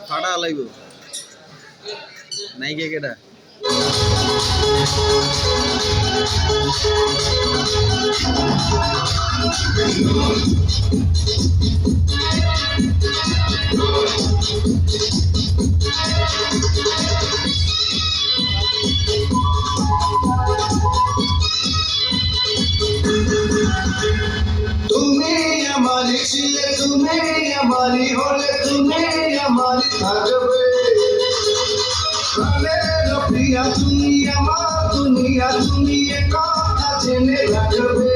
ফাটা লাইব নাইকে কেডা তুমি আমারি ছিলে তুমি আমারি হলে তুমি আমারি থাকবে প্রাণের প্রিয়া তুমি আমার দুনিয়া তুমি কথা জেনে রাখবে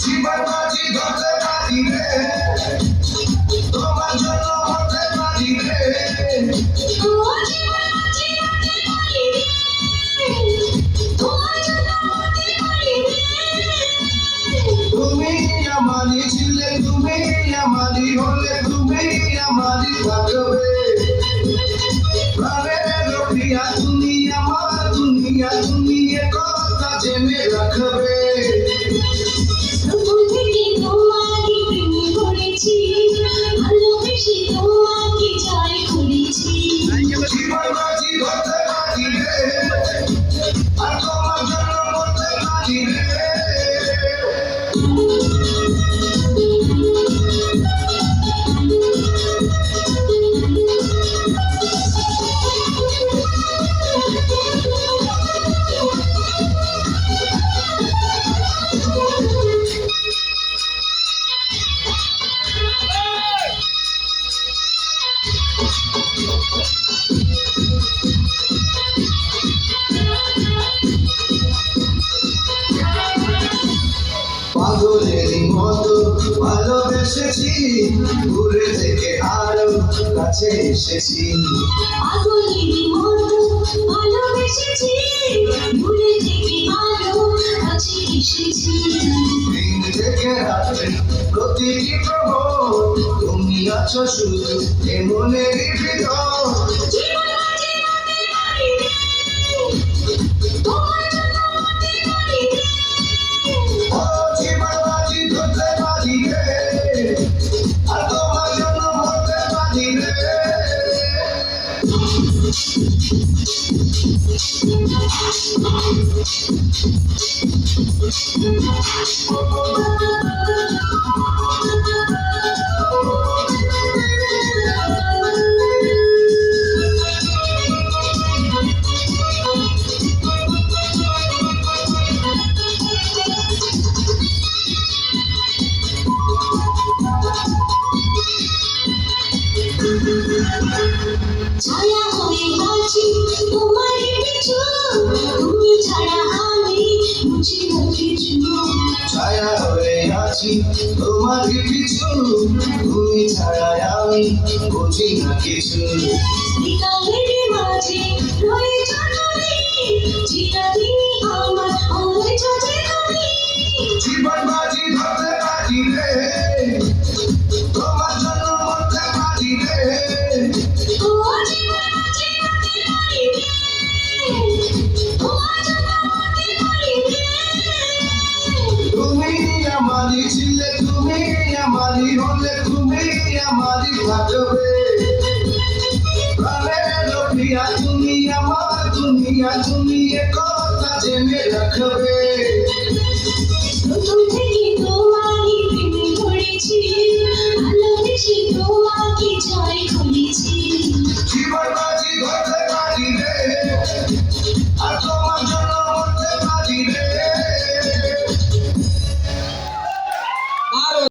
জীবন বাজি ধরতে পারি রে তোমার জন্য হতে পারি রে তুমি আমারি ছিলে তুমি আমারি হলে তুমি আমারি থাকবে প্রাণের প্রিয়া তুমি আমার দুনিয়া তুমি কথা জেনে রাখবে জীবন বাজি ধরতে পারি রে আর তোমার জন্য মরতে পারি রে পাগলের মতো ভালোবেসেছি দূরে থেকে আরো কাছে এসেছি দিন থেকে রাত্রে প্রতিটি প্রহর তুমি আছো শুধু এ মনেরই ভিতর ও জীবন বাজি ধরতে পারি রে আর তোমার জন্য মরতে পারি রে ছায়া হয়ে আছি তোমার পিছু তুমি ছাড়া আমি বুঝি না কিছু ছায়া হয়ে আছি তোমার পিছু তুমি ছাড়া আমি বুঝি না কিছু বিকালের মাঝে রয়েছ তুমি চিরদিন আমার রয়েছ যে তুমি জীবন বাজি ধরতে পারি রে তোমার জন্য মরতে পারি রে ও জীবন বাজি ধরতে পারি রে তোমার জন্য মরতে পারি রে তুমি আমারি ছিলে তুমি আমারি হলে তুমি আমারি থাকবে প্রাণের প্রিয়া তুমি আমার দুনিয়া তুমি কথা জেনে রাখবে প্রথম থেকে তোমারই প্রেমে পড়েছি ভালোবেসে তোমাকে জয় করেছি জীবন